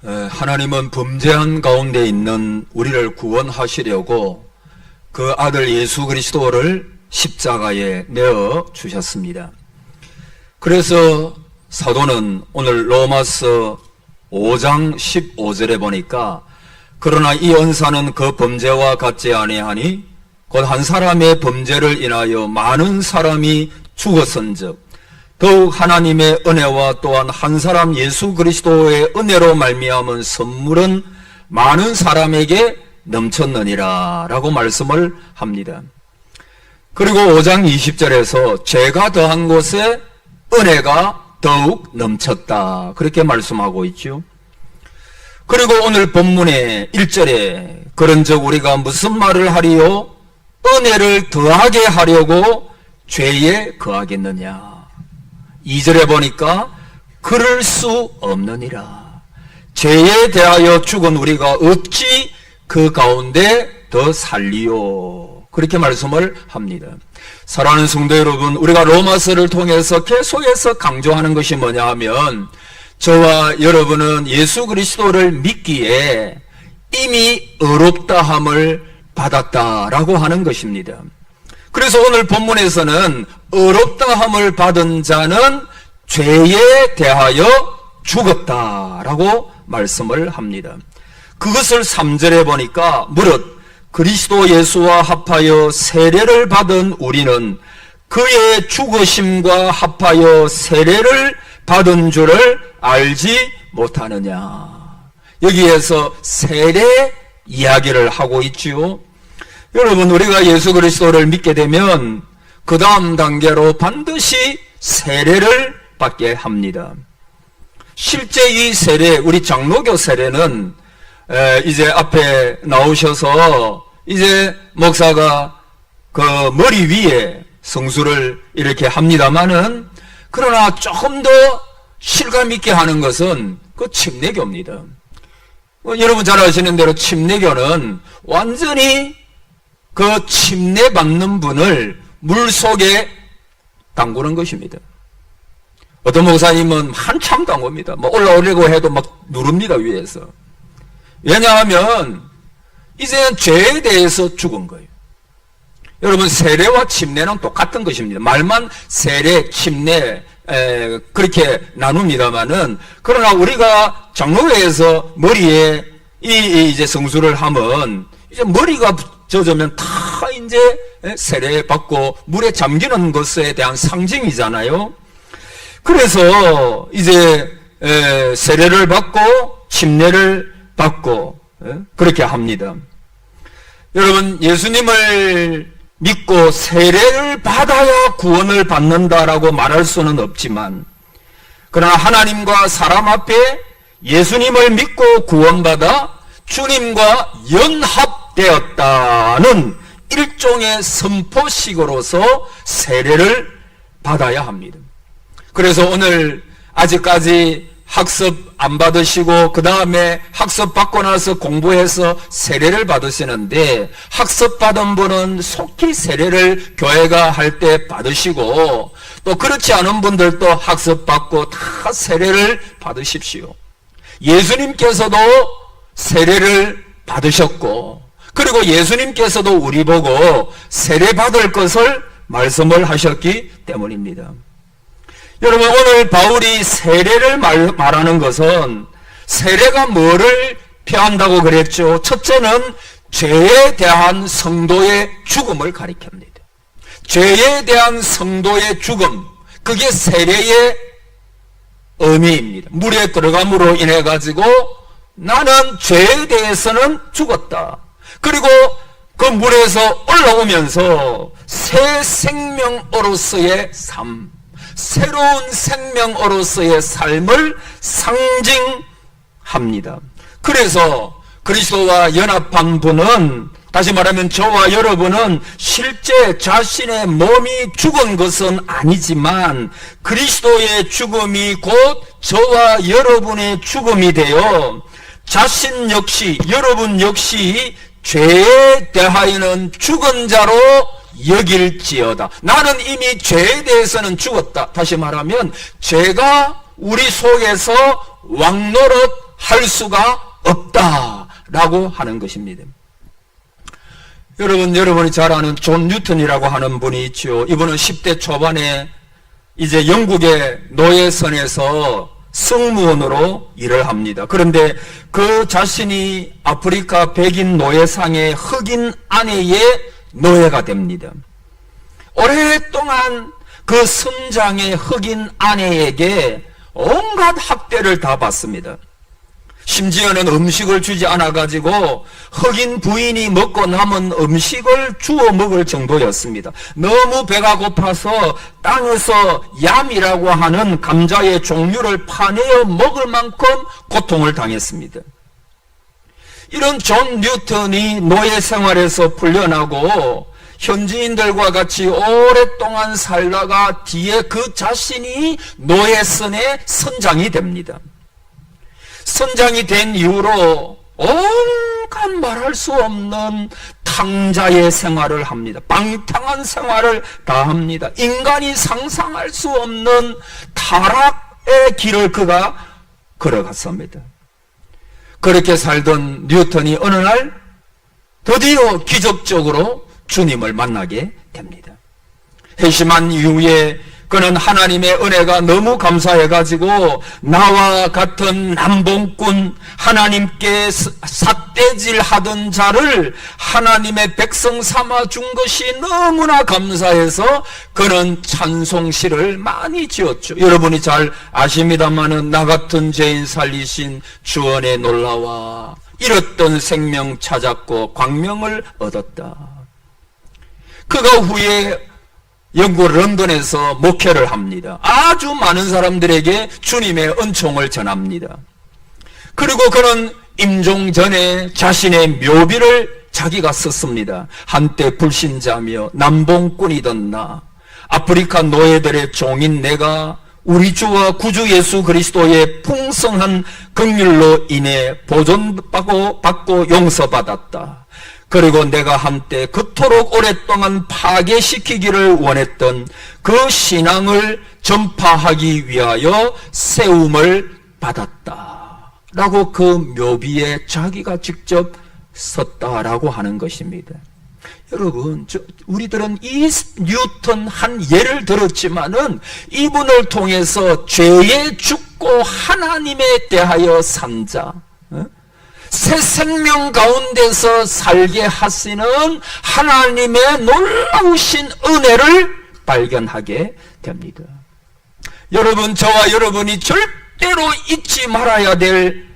하나님은 범죄한 가운데 있는 우리를 구원하시려고 그 아들 예수 그리스도를 십자가에 내어 주셨습니다. 그래서 사도는 오늘 로마서 5장 15절에 보니까 그러나 이 은사는 그 범죄와 같지 아니하니 곧 한 사람의 범죄를 인하여 많은 사람이 죽었은즉 더욱 하나님의 은혜와 또한 한 사람 예수 그리스도의 은혜로 말미암은 선물은 많은 사람에게 넘쳤느니라 라고 말씀을 합니다. 그리고 5장 20절에서 죄가 더한 곳에 은혜가 더욱 넘쳤다 그렇게 말씀하고 있죠. 그리고 오늘 본문의 1절에 그런즉 우리가 무슨 말을 하리요? 은혜를 더하게 하려고 죄에 거하겠느냐. 2절에 보니까 그럴 수 없느니라. 죄에 대하여 죽은 우리가 어찌 그 가운데 더 살리요. 그렇게 말씀을 합니다. 사랑하는 성도 여러분, 우리가 로마서를 통해서 계속해서 강조하는 것이 뭐냐 하면 저와 여러분은 예수 그리스도를 믿기에 이미 의롭다함을 받았다라고 하는 것입니다. 그래서 오늘 본문에서는 의롭다함을 받은 자는 죄에 대하여 죽었다라고 말씀을 합니다. 그것을 3절에 보니까 무릇 그리스도 예수와 합하여 세례를 받은 우리는 그의 죽으심과 합하여 세례를 받은 줄을 알지 못하느냐. 여기에서 세례 이야기를 하고 있지요. 여러분, 우리가 예수 그리스도를 믿게 되면 그 다음 단계로 반드시 세례를 받게 합니다. 실제 이 세례, 우리 장로교 세례는 이제 앞에 나오셔서 이제 목사가 그 머리 위에 성수를 이렇게 합니다마는 그러나 조금 더 실감 있게 하는 것은 그 침례교입니다. 여러분 잘 아시는 대로 침례교는 완전히 그 침례 받는 분을 물 속에 담그는 것입니다. 어떤 목사님은 한참 담굽니다. 뭐 올라오려고 해도 막 누릅니다, 위에서. 왜냐하면 이제는 죄에 대해서 죽은 거예요. 여러분, 세례와 침례는 똑같은 것입니다. 말만 세례, 침례 그렇게 나눕니다만은 그러나 우리가 장로회에서 머리에 이제 성수를 하면 이제 머리가 젖으면 다 이제 세례 받고 물에 잠기는 것에 대한 상징이잖아요. 그래서 이제 세례를 받고 침례를 받고 그렇게 합니다. 여러분, 예수님을 믿고 세례를 받아야 구원을 받는다라고 말할 수는 없지만 그러나 하나님과 사람 앞에 예수님을 믿고 구원받아 주님과 연합되었다는 일종의 선포식으로서 세례를 받아야 합니다. 그래서 오늘 아직까지 학습 안 받으시고 그 다음에 학습 받고 나서 공부해서 세례를 받으시는데 학습 받은 분은 속히 세례를 교회가 할 때 받으시고 또 그렇지 않은 분들도 학습 받고 다 세례를 받으십시오. 예수님께서도 세례를 받으셨고 그리고 예수님께서도 우리 보고 세례 받을 것을 말씀을 하셨기 때문입니다. 여러분, 오늘 바울이 세례를 말하는 것은 세례가 뭐를 표한다고 그랬죠? 첫째는 죄에 대한 성도의 죽음을 가리킵니다. 죄에 대한 성도의 죽음, 그게 세례의 의미입니다. 물에 들어감으로 인해 가지고 나는 죄에 대해서는 죽었다. 그리고 그 물에서 올라오면서 새 생명으로서의 삶, 새로운 생명으로서의 삶을 상징합니다. 그래서 그리스도와 연합한 분은, 다시 말하면 저와 여러분은 실제 자신의 몸이 죽은 것은 아니지만 그리스도의 죽음이 곧 저와 여러분의 죽음이 되어 자신 역시, 여러분 역시 죄에 대하여는 죽은 자로 여길지어다. 나는 이미 죄에 대해서는 죽었다. 다시 말하면 죄가 우리 속에서 왕노릇 할 수가 없다라고 하는 것입니다. 여러분이 잘 아는 존 뉴턴이라고 하는 분이 있죠. 이분은 10대 초반에 이제 영국의 노예선에서 승무원으로 일을 합니다. 그런데 그 자신이 아프리카 백인 노예상의 흑인 아내의 노예가 됩니다. 오랫동안 그 선장의 흑인 아내에게 온갖 학대를 다 받습니다. 심지어는 음식을 주지 않아가지고 흑인 부인이 먹고 남은 음식을 주워 먹을 정도였습니다. 너무 배가 고파서 땅에서 얌이라고 하는 감자의 종류를 파내어 먹을 만큼 고통을 당했습니다. 이런 존 뉴턴이 노예 생활에서 풀려나고 현지인들과 같이 오랫동안 살다가 뒤에 그 자신이 노예선의 선장이 됩니다. 선장이 된 이후로 온갖 말할 수 없는 탕자의 생활을 합니다. 방탕한 생활을 다 합니다. 인간이 상상할 수 없는 타락의 길을 그가 걸어갔습니다. 그렇게 살던 뉴턴이 어느 날 드디어 기적적으로 주님을 만나게 됩니다. 회심한 이후에 그는 하나님의 은혜가 너무 감사해가지고 나와 같은 남봉꾼, 하나님께 삿대질 하던 자를 하나님의 백성 삼아 준 것이 너무나 감사해서 그는 찬송시를 많이 지었죠. 여러분이 잘 아십니다마는 나 같은 죄인 살리신 주원의 놀라와 잃었던 생명 찾았고 광명을 얻었다. 그가 후에 영국 런던에서 목회를 합니다. 아주 많은 사람들에게 주님의 은총을 전합니다. 그리고 그는 임종 전에 자신의 묘비를 자기가 썼습니다. 한때 불신자며 남봉꾼이던 나, 아프리카 노예들의 종인 내가 우리 주와 구주 예수 그리스도의 풍성한 긍휼로 인해 보존받고 용서받았다. 그리고 내가 한때 그토록 오랫동안 파괴시키기를 원했던 그 신앙을 전파하기 위하여 세움을 받았다 라고 그 묘비에 자기가 직접 썼다라고 하는 것입니다. 여러분, 우리들은 이 뉴턴 한 예를 들었지만은 이분을 통해서 죄에 죽고 하나님에 대하여 산 자, 새 생명 가운데서 살게 하시는 하나님의 놀라우신 은혜를 발견하게 됩니다. 여러분, 저와 여러분이 절대로 잊지 말아야 될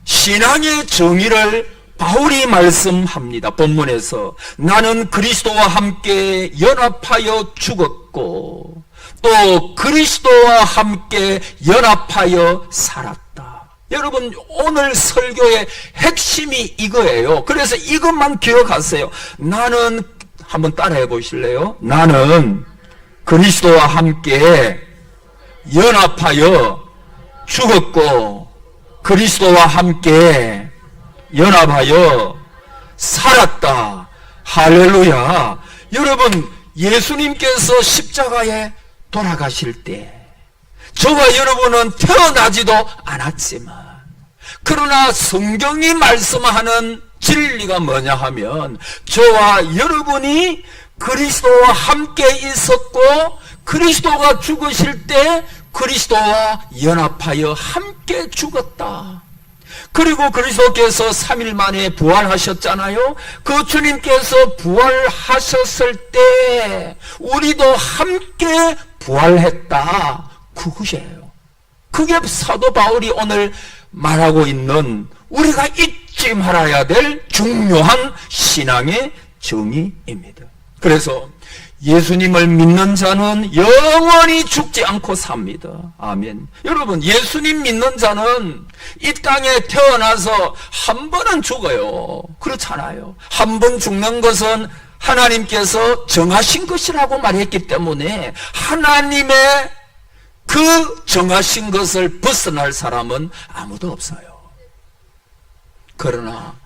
신앙의 정의를 바울이 말씀합니다. 본문에서 나는 그리스도와 함께 연합하여 죽었고 또 그리스도와 함께 연합하여 살았다. 여러분, 오늘 설교의 핵심이 이거예요. 그래서 이것만 기억하세요. 나는, 한번 따라해 보실래요? 나는 그리스도와 함께 연합하여 죽었고 그리스도와 함께 연합하여 살았다. 할렐루야. 여러분, 예수님께서 십자가에 돌아가실 때 저와 여러분은 태어나지도 않았지만, 그러나 성경이 말씀하는 진리가 뭐냐 하면 저와 여러분이 그리스도와 함께 있었고 그리스도가 죽으실 때 그리스도와 연합하여 함께 죽었다. 그리고 그리스도께서 3일 만에 부활하셨잖아요. 그 주님께서 부활하셨을 때 우리도 함께 부활했다. 그것이에요. 그게 사도 바울이 오늘 말하고 있는 우리가 잊지 말아야 될 중요한 신앙의 정의입니다. 그래서 예수님을 믿는 자는 영원히 죽지 않고 삽니다. 아멘. 여러분, 예수님 믿는 자는 이 땅에 태어나서 한 번은 죽어요. 그렇잖아요. 한 번 죽는 것은 하나님께서 정하신 것이라고 말했기 때문에 하나님의 그 정하신 것을 벗어날 사람은 아무도 없어요. 그러나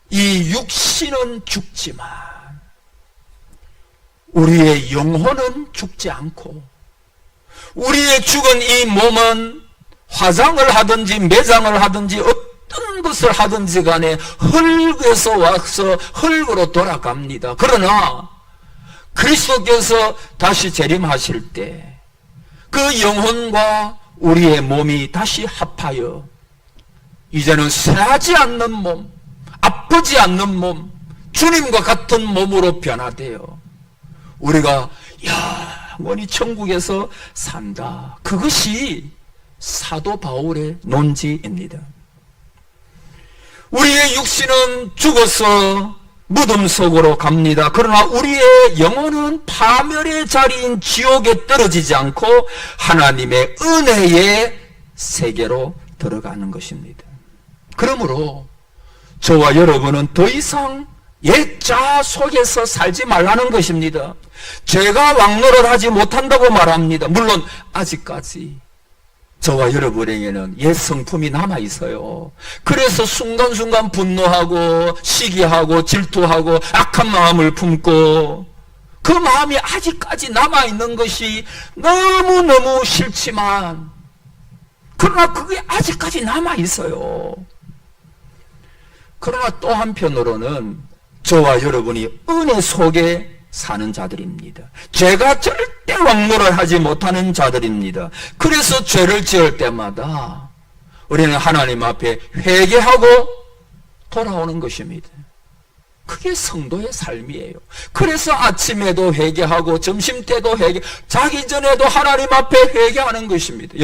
이 육신은 죽지만 우리의 영혼은 죽지 않고 우리의 죽은 이 몸은 화장을 하든지 매장을 하든지 어떤 것을 하든지 간에 흙에서 와서 흙으로 돌아갑니다. 그러나 그리스도께서 다시 재림하실 때 그 영혼과 우리의 몸이 다시 합하여 이제는 쇠하지 않는 몸, 아프지 않는 몸, 주님과 같은 몸으로 변화되어 우리가 영원히 천국에서 산다. 그것이 사도 바울의 논지입니다. 우리의 육신은 죽어서 무덤 속으로 갑니다. 그러나 우리의 영혼은 파멸의 자리인 지옥에 떨어지지 않고 하나님의 은혜의 세계로 들어가는 것입니다. 그러므로 저와 여러분은 더 이상 옛 자 속에서 살지 말라는 것입니다. 죄가 왕노를 하지 못한다고 말합니다. 물론 아직까지 저와 여러분에게는 옛 성품이 남아있어요. 그래서 순간순간 분노하고 시기하고 질투하고 악한 마음을 품고 그 마음이 아직까지 남아있는 것이 너무너무 싫지만 그러나 그게 아직까지 남아있어요. 그러나 또 한편으로는 저와 여러분이 은혜 속에 사는 자들입니다. 죄가 절대 왕노를 하지 못하는 자들입니다. 그래서 죄를 지을 때마다 우리는 하나님 앞에 회개하고 돌아오는 것입니다. 그게 성도의 삶이에요. 그래서 아침에도 회개하고 점심때도 회개, 자기 전에도 하나님 앞에 회개하는 것입니다.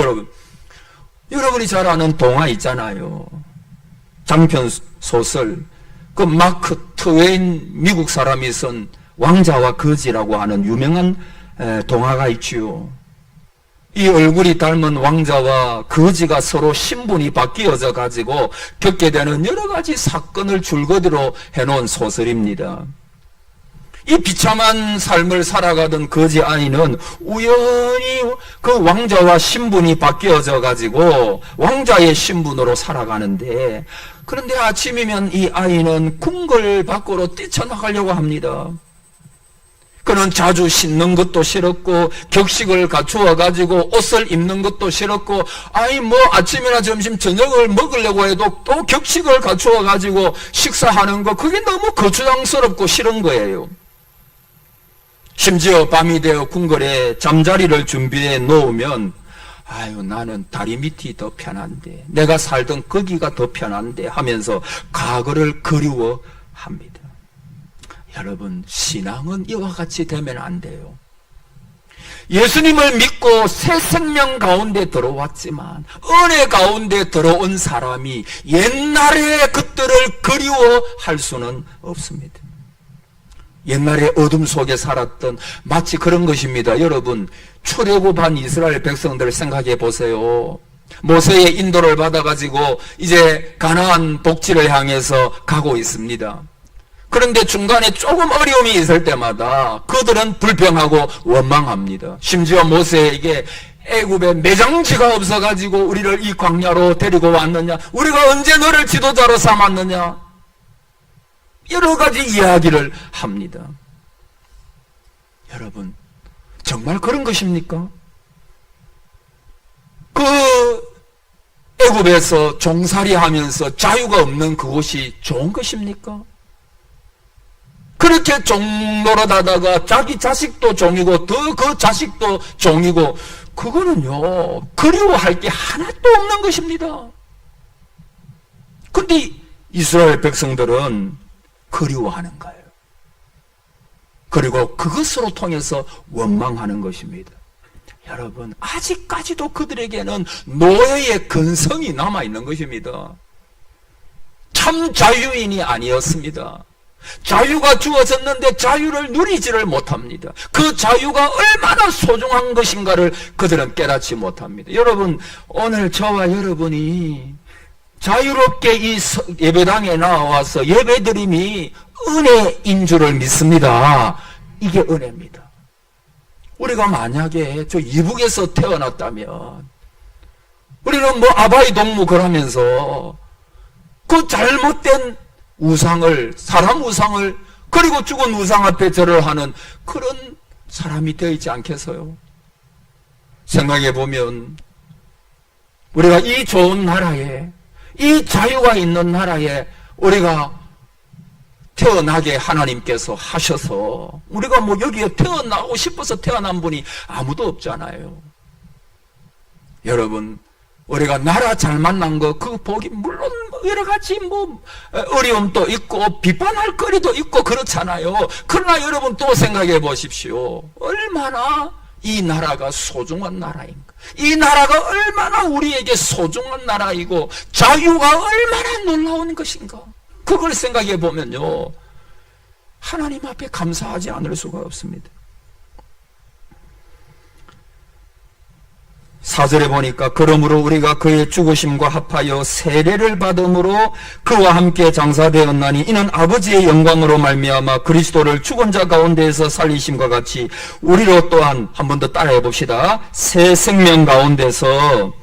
여러분이 잘 아는 동화 있잖아요. 장편 소설, 그 마크 트웨인 미국 사람이 쓴 왕자와 거지라고 하는 유명한 동화가 있지요. 이 얼굴이 닮은 왕자와 거지가 서로 신분이 바뀌어져 가지고 겪게 되는 여러 가지 사건을 줄거리로 해놓은 소설입니다. 이 비참한 삶을 살아가던 거지 아이는 우연히 그 왕자와 신분이 바뀌어져 가지고 왕자의 신분으로 살아가는데, 그런데 아침이면 이 아이는 궁궐 밖으로 뛰쳐나가려고 합니다. 그는 자주 씻는 것도 싫었고 격식을 갖추어 가지고 옷을 입는 것도 싫었고, 아침이나 점심 저녁을 먹으려고 해도 또 격식을 갖추어 가지고 식사하는 거, 그게 너무 거추장스럽고 싫은 거예요. 심지어 밤이 되어 궁궐에 잠자리를 준비해 놓으면 나는 다리 밑이 더 편한데, 내가 살던 거기가 더 편한데 하면서 과거를 그리워합니다. 여러분, 신앙은 이와 같이 되면 안 돼요. 예수님을 믿고 새 생명 가운데 들어왔지만 은혜 가운데 들어온 사람이 옛날의 것들을 그리워할 수는 없습니다. 옛날에 어둠 속에 살았던, 마치 그런 것입니다. 여러분, 출애굽한 이스라엘 백성들을 생각해 보세요. 모세의 인도를 받아가지고 이제 가나안 복지를 향해서 가고 있습니다. 그런데 중간에 조금 어려움이 있을 때마다 그들은 불평하고 원망합니다. 심지어 모세에게 애굽에 매장지가 없어가지고 우리를 이 광야로 데리고 왔느냐, 우리가 언제 너를 지도자로 삼았느냐, 여러 가지 이야기를 합니다. 여러분, 정말 그런 것입니까? 그 애굽에서 종살이 하면서 자유가 없는 그곳이 좋은 것입니까? 그렇게 종노릇하다가 자기 자식도 종이고 더 그 자식도 종이고, 그거는요 그리워할 게 하나도 없는 것입니다. 그런데 이스라엘 백성들은 그리워하는 거예요. 그리고 그것으로 통해서 원망하는 것입니다. 여러분, 아직까지도 그들에게는 노예의 근성이 남아있는 것입니다. 참 자유인이 아니었습니다. 자유가 주어졌는데 자유를 누리지를 못합니다. 그 자유가 얼마나 소중한 것인가를 그들은 깨닫지 못합니다. 여러분, 오늘 저와 여러분이 자유롭게 이 예배당에 나와서 예배드림이 은혜인 줄을 믿습니다. 이게 은혜입니다. 우리가 만약에 저 이북에서 태어났다면 우리는 아바이 동묵을 하면서 그 잘못된 우상을, 사람 우상을, 그리고 죽은 우상 앞에 절을 하는 그런 사람이 되어 있지 않겠어요? 생각해 보면 우리가 이 좋은 나라에, 이 자유가 있는 나라에 우리가 태어나게 하나님께서 하셔서 우리가 뭐 여기에 태어나고 싶어서 태어난 분이 아무도 없잖아요. 여러분, 우리가 나라 잘 만난 거, 그 복이 물론 여러 가지 뭐 어려움도 있고 비판할 거리도 있고 그렇잖아요. 그러나 여러분 또 생각해 보십시오. 얼마나 이 나라가 소중한 나라인가. 이 나라가 얼마나 우리에게 소중한 나라이고 자유가 얼마나 놀라운 것인가. 그걸 생각해 보면요, 하나님 앞에 감사하지 않을 수가 없습니다. 4절에 보니까 그러므로 우리가 그의 죽으심과 합하여 세례를 받음으로 그와 함께 장사되었나니 이는 아버지의 영광으로 말미암아 그리스도를 죽은 자 가운데에서 살리심과 같이 우리로 또한 한 번 더 따라해 봅시다. 새 생명 가운데서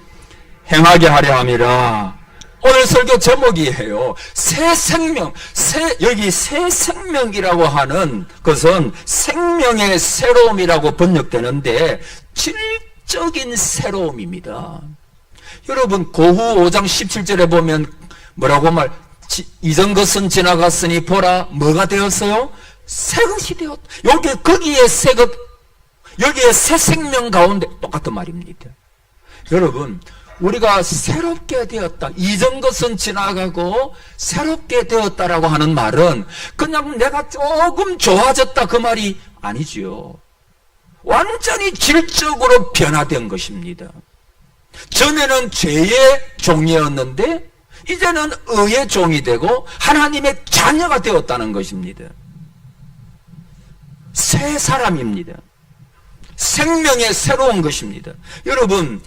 행하게 하려 함이라. 오늘 설교 제목이에요. 새 생명. 여기 새 생명이라고 하는 것은 생명의 새로움이라고 번역되는데 적인 새로움입니다. 여러분, 고후 5장 17절에 보면 뭐라고 이전 것은 지나갔으니 보라, 뭐가 되었어요? 새 것이 되었다. 거기에 새 것, 여기에 새 생명 가운데 똑같은 말입니다. 여러분, 우리가 새롭게 되었다. 이전 것은 지나가고 새롭게 되었다라고 하는 말은 그냥 내가 조금 좋아졌다 그 말이 아니지요. 완전히 질적으로 변화된 것입니다. 전에는 죄의 종이었는데 이제는 의의 종이 되고 하나님의 자녀가 되었다는 것입니다. 새 사람입니다. 생명의 새로운 것입니다. 여러분,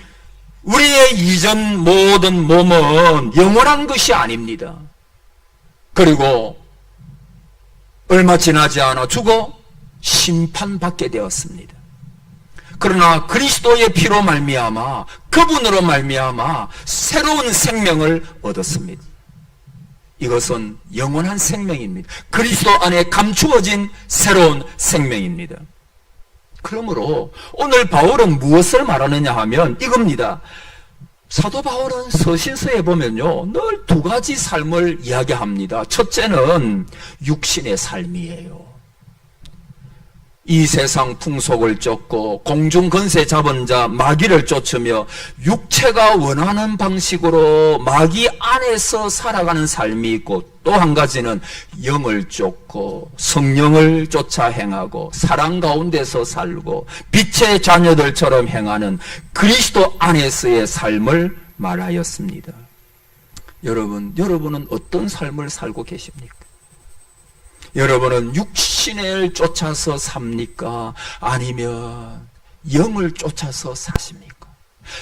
우리의 이전 모든 몸은 영원한 것이 아닙니다. 그리고 얼마 지나지 않아 죽어 심판받게 되었습니다. 그러나 그리스도의 피로 말미암아, 그분으로 말미암아 새로운 생명을 얻었습니다. 이것은 영원한 생명입니다. 그리스도 안에 감추어진 새로운 생명입니다. 그러므로 오늘 바울은 무엇을 말하느냐 하면 이겁니다. 사도 바울은 서신서에 보면요, 늘 두 가지 삶을 이야기합니다. 첫째는 육신의 삶이에요. 이 세상 풍속을 쫓고 공중 권세 잡은 자 마귀를 쫓으며 육체가 원하는 방식으로 마귀 안에서 살아가는 삶이 있고, 또 한 가지는 영을 쫓고 성령을 쫓아 행하고 사랑 가운데서 살고 빛의 자녀들처럼 행하는 그리스도 안에서의 삶을 말하였습니다. 여러분은 어떤 삶을 살고 계십니까? 여러분은 육신을 쫓아서 삽니까? 아니면 영을 쫓아서 사십니까?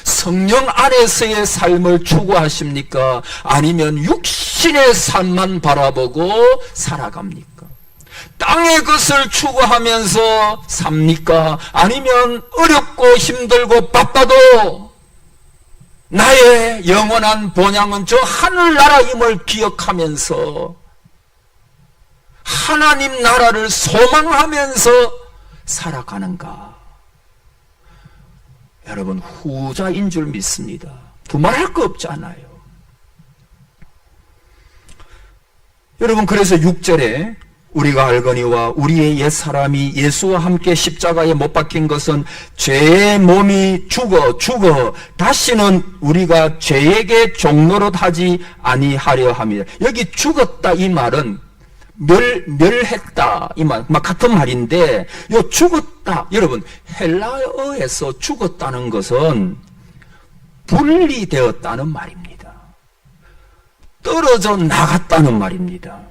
성령 안에서의 삶을 추구하십니까? 아니면 육신의 삶만 바라보고 살아갑니까? 땅의 것을 추구하면서 삽니까? 아니면 어렵고 힘들고 바빠도 나의 영원한 본향은 저 하늘나라임을 기억하면서 하나님 나라를 소망하면서 살아가는가? 여러분, 후자인 줄 믿습니다. 두말할 거 없잖아요. 여러분, 그래서 6절에 우리가 알거니와 우리의 옛사람이 예수와 함께 십자가에 못 박힌 것은 죄의 몸이 죽어 다시는 우리가 죄에게 종노릇 하지 아니하려 함이라. 여기 죽었다 이 말은 멸했다 이 말, 같은 말인데, 요 죽었다, 여러분, 헬라어에서 죽었다는 것은 분리되었다는 말입니다. 떨어져 나갔다는 말입니다.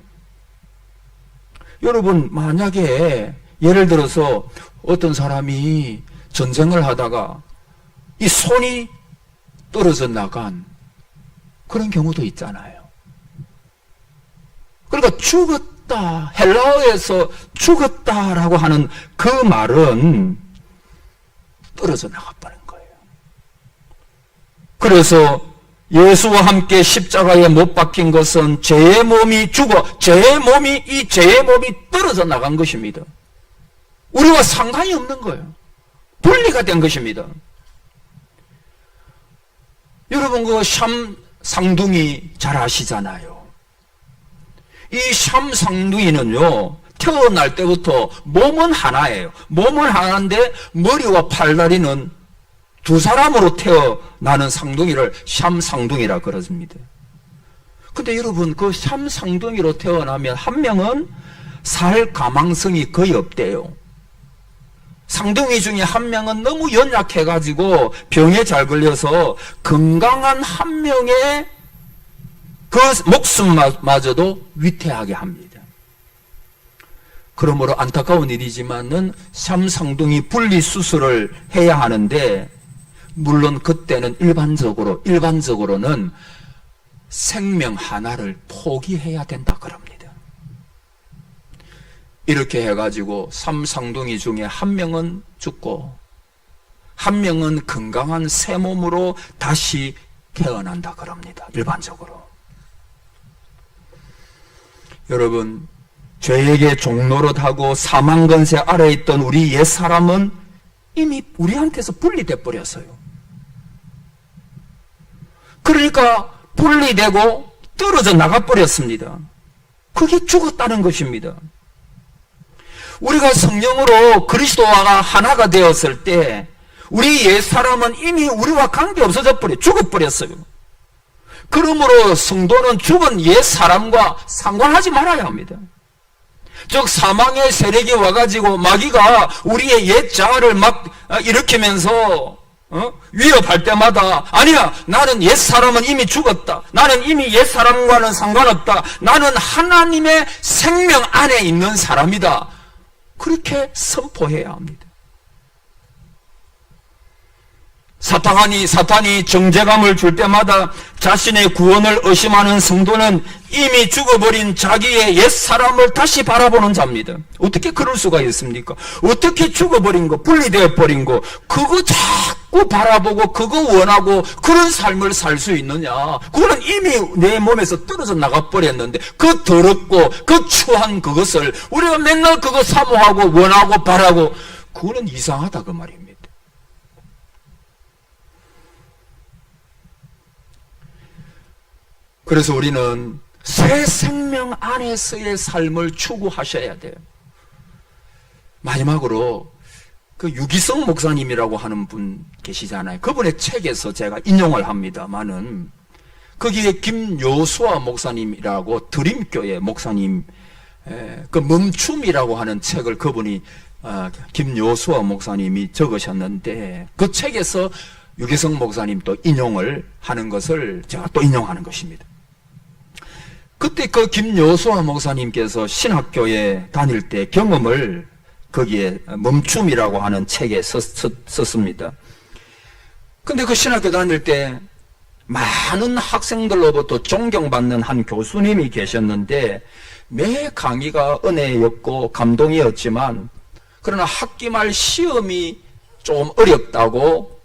여러분, 만약에 예를 들어서 어떤 사람이 전쟁을 하다가 이 손이 떨어져 나간 그런 경우도 있잖아요. 그러니까 죽었다, 헬라어에서 죽었다라고 하는 그 말은 떨어져 나가버린 거예요. 그래서 예수와 함께 십자가에 못 박힌 것은 죄의 몸이 죽어, 이 죄의 몸이 떨어져 나간 것입니다. 우리와 상관이 없는 거예요. 분리가 된 것입니다. 여러분 그 샴 쌍둥이 잘 아시잖아요. 이 샴 쌍둥이는요, 태어날 때부터 몸은 하나예요. 몸은 하나인데 머리와 팔다리는 두 사람으로 태어나는 쌍둥이를 샴 쌍둥이라 그러습니다. 근데 여러분 그 샴 쌍둥이로 태어나면 한 명은 살 가망성이 거의 없대요. 쌍둥이 중에 한 명은 너무 연약해가지고 병에 잘 걸려서 건강한 한 명의 그 목숨마저도 위태하게 합니다. 그러므로 안타까운 일이지만은 샴 쌍둥이 분리 수술을 해야 하는데, 물론 그때는 일반적으로는 생명 하나를 포기해야 된다 그럽니다. 이렇게 해가지고 샴 쌍둥이 중에 한 명은 죽고 한 명은 건강한 새 몸으로 다시 태어난다 그럽니다. 일반적으로. 여러분, 죄에게 종노릇하고 사망건세 아래에 있던 우리 옛사람은 이미 우리한테서 분리돼 버렸어요. 그러니까 분리되고 떨어져 나가버렸습니다. 그게 죽었다는 것입니다. 우리가 성령으로 그리스도와 하나가 되었을 때 우리 옛사람은 이미 우리와 관계 없어져 죽어버렸어요. 그러므로 성도는 죽은 옛사람과 상관하지 말아야 합니다. 즉 사망의 세력이 와가지고 마귀가 우리의 옛 자아를 막 일으키면서 위협할 때마다, 아니야, 나는 옛사람은 이미 죽었다, 나는 이미 옛사람과는 상관없다, 나는 하나님의 생명 안에 있는 사람이다, 그렇게 선포해야 합니다. 사탄이 정죄감을 줄 때마다 자신의 구원을 의심하는 성도는 이미 죽어버린 자기의 옛사람을 다시 바라보는 자입니다. 어떻게 그럴 수가 있습니까? 어떻게 죽어버린 거, 분리되어 버린 거, 그거 자꾸 바라보고 그거 원하고 그런 삶을 살 수 있느냐? 그거는 이미 내 몸에서 떨어져 나가버렸는데 그 더럽고 그 추한 그것을 우리가 맨날 그거 사모하고 원하고 바라고, 그거는 이상하다 그 말입니다. 그래서 우리는 새 생명 안에서의 삶을 추구하셔야 돼요. 마지막으로 그 유기성 목사님이라고 하는 분 계시잖아요. 그분의 책에서 제가 인용을 합니다만은 거기에 김요수아 목사님이라고 드림교회 목사님 그 멈춤이라고 하는 책을 그분이 김요수아 목사님이 적으셨는데, 그 책에서 유기성 목사님 또 인용을 하는 것을 제가 또 인용하는 것입니다. 그때 그 김요수아 목사님께서 신학교에 다닐 때 경험을 거기에 멈춤이라고 하는 책에 썼습니다. 근데 그 신학교 다닐 때 많은 학생들로부터 존경받는 한 교수님이 계셨는데, 매 강의가 은혜였고 감동이었지만, 그러나 학기 말 시험이 좀 어렵다고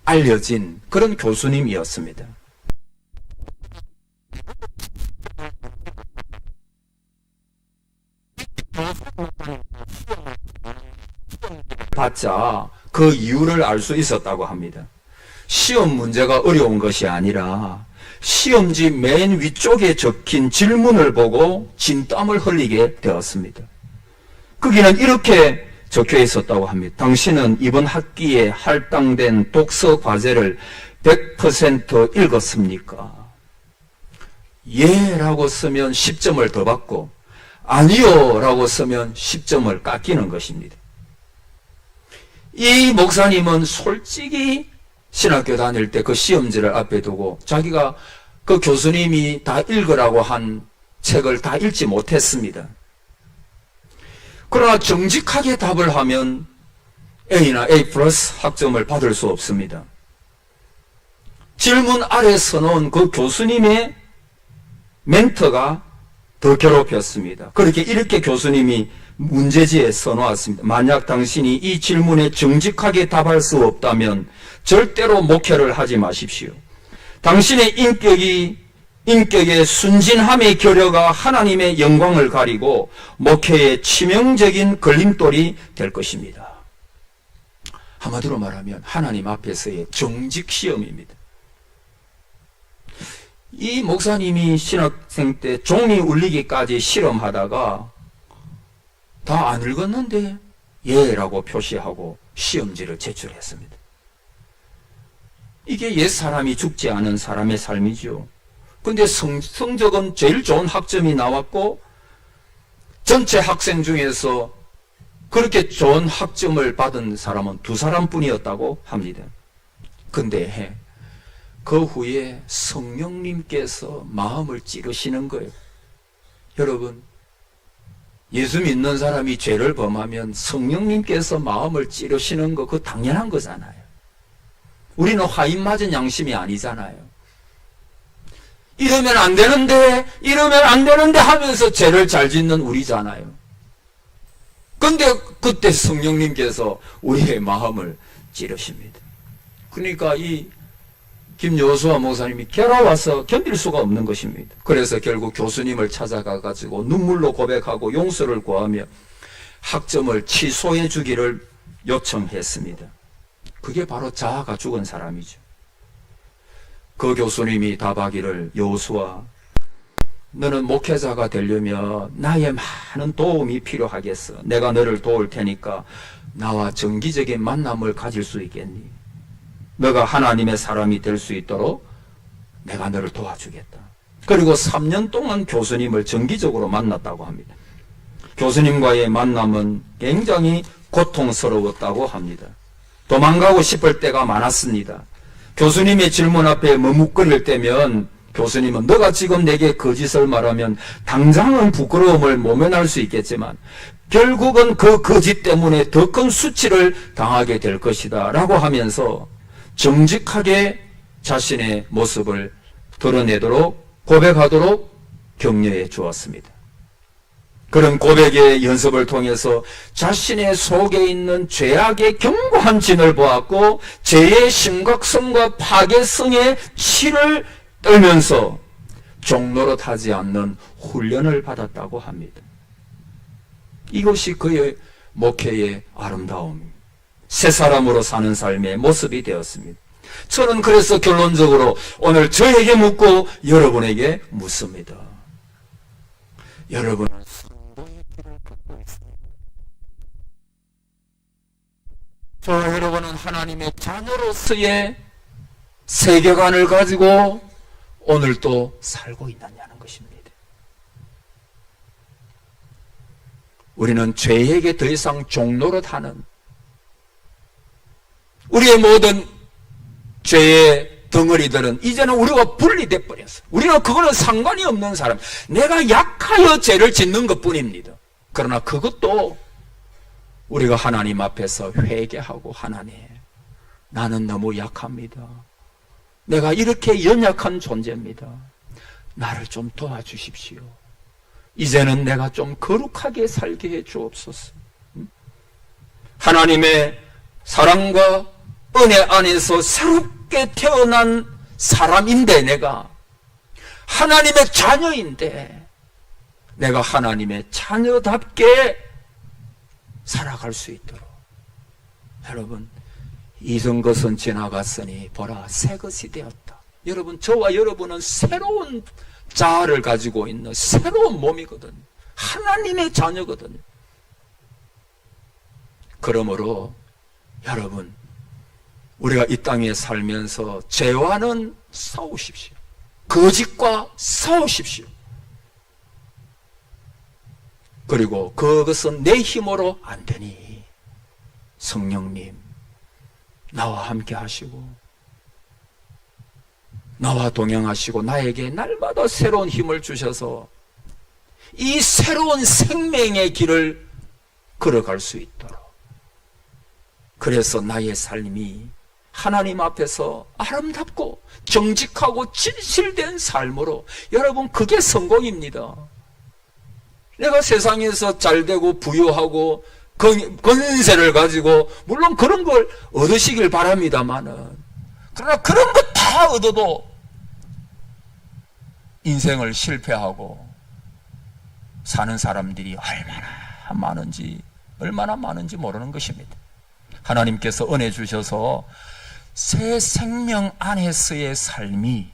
알려진 그런 교수님이었습니다. 받자 그 이유를 알 수 있었다고 합니다. 시험 문제가 어려운 것이 아니라 시험지 맨 위쪽에 적힌 질문을 보고 진땀을 흘리게 되었습니다. 거기는 이렇게 적혀 있었다고 합니다. 당신은 이번 학기에 할당된 독서 과제를 100% 읽었습니까? 예 라고 쓰면 10점을 더 받고 아니요 라고 쓰면 10점을 깎이는 것입니다. 이 목사님은 솔직히 신학교 다닐 때 그 시험지를 앞에 두고 자기가 그 교수님이 다 읽으라고 한 책을 다 읽지 못했습니다. 그러나 정직하게 답을 하면 A나 A 플러스 학점을 받을 수 없습니다. 질문 아래 써놓은 그 교수님의 멘트가 더 괴롭혔습니다. 이렇게 교수님이 문제지에 써놓았습니다. 만약 당신이 이 질문에 정직하게 답할 수 없다면 절대로 목회를 하지 마십시오. 당신의 인격의 순진함의 결여가 하나님의 영광을 가리고 목회의 치명적인 걸림돌이 될 것입니다. 한마디로 말하면 하나님 앞에서의 정직 시험입니다. 이 목사님이 신학생 때 종이 울리기까지 실험하다가 다 안 읽었는데 예라고 표시하고 시험지를 제출했습니다. 이게 옛사람이 죽지 않은 사람의 삶이죠. 근데 성적은 제일 좋은 학점이 나왔고 전체 학생 중에서 그렇게 좋은 학점을 받은 사람은 2사람뿐이었다고 합니다. 근데 그 후에 성령님께서 마음을 찌르시는 거예요. 여러분, 예수 믿는 사람이 죄를 범하면 성령님께서 마음을 찌르시는 거 그거 당연한 거잖아요. 우리는 화인 맞은 양심이 아니잖아요. 이러면 안 되는데 하면서 죄를 잘 짓는 우리잖아요. 근데 그때 성령님께서 우리의 마음을 찌르십니다. 그러니까 이 김여수아 목사님이 괴로워서 견딜 수가 없는 것입니다. 그래서 결국 교수님을 찾아가 가지고 눈물로 고백하고 용서를 구하며 학점을 취소해 주기를 요청했습니다. 그게 바로 자아가 죽은 사람이죠. 그 교수님이 답하기를, 여호수아, 너는 목회자가 되려면 나의 많은 도움이 필요하겠어. 내가 너를 도울 테니까 나와 정기적인 만남을 가질 수 있겠니? 너가 하나님의 사람이 될 수 있도록 내가 너를 도와주겠다. 그리고 3년 동안 교수님을 정기적으로 만났다고 합니다. 교수님과의 만남은 굉장히 고통스러웠다고 합니다. 도망가고 싶을 때가 많았습니다. 교수님의 질문 앞에 머뭇거릴 때면 교수님은 너가 지금 내게 거짓을 말하면 당장은 부끄러움을 모면할 수 있겠지만 결국은 그 거짓 때문에 더 큰 수치를 당하게 될 것이다 라고 하면서 정직하게 자신의 모습을 드러내도록 고백하도록 격려해 주었습니다. 그런 고백의 연습을 통해서 자신의 속에 있는 죄악의 견고한 진을 보았고 죄의 심각성과 파괴성의 치를 떨면서 종노릇하지 않는 훈련을 받았다고 합니다. 이것이 그의 목회의 아름다움, 새 사람으로 사는 삶의 모습이 되었습니다. 저는 그래서 결론적으로 오늘 저에게 묻고 여러분에게 묻습니다. 여러분은 성도의 길을 걷고 있습니다. 여러분은 하나님의 자녀로서의 세계관을 가지고 오늘도 살고 있느냐는 것입니다. 우리는 죄에게 더 이상 종노릇하는, 우리의 모든 죄의 덩어리들은 이제는 우리가 분리돼 버렸어요. 우리는 그거는 상관이 없는 사람, 내가 약하여 죄를 짓는 것뿐입니다. 그러나 그것도 우리가 하나님 앞에서 회개하고, 하나님, 나는 너무 약합니다. 내가 이렇게 연약한 존재입니다. 나를 좀 도와주십시오. 이제는 내가 좀 거룩하게 살게 해 주옵소서. 하나님의 사랑과 은혜 안에서 새롭게 태어난 사람인데, 내가 하나님의 자녀인데 내가 하나님의 자녀답게 살아갈 수 있도록, 여러분, 이전 것은 지나갔으니 보라 새 것이 되었다. 여러분, 저와 여러분은 새로운 자아를 가지고 있는 새로운 몸이거든요. 하나님의 자녀거든요. 그러므로 여러분, 우리가 이 땅에 살면서 죄와는 싸우십시오. 거짓과 싸우십시오. 그리고 그것은 내 힘으로 안 되니 성령님 나와 함께 하시고 나와 동행하시고 나에게 날마다 새로운 힘을 주셔서 이 새로운 생명의 길을 걸어갈 수 있도록, 그래서 나의 삶이 하나님 앞에서 아름답고 정직하고 진실된 삶으로, 여러분, 그게 성공입니다. 내가 세상에서 잘되고 부유하고 권세를 가지고 물론 그런 걸 얻으시길 바랍니다만은, 그러나 그런 것 다 얻어도 인생을 실패하고 사는 사람들이 얼마나 많은지 모르는 것입니다. 하나님께서 은혜 주셔서 새 생명 안에서의 삶이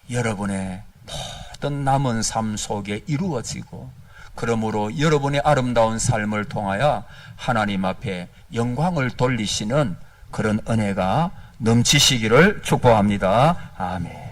여러분의 모든 남은 삶 속에 이루어지고, 그러므로 여러분의 아름다운 삶을 통하여 하나님 앞에 영광을 돌리시는 그런 은혜가 넘치시기를 축복합니다. 아멘.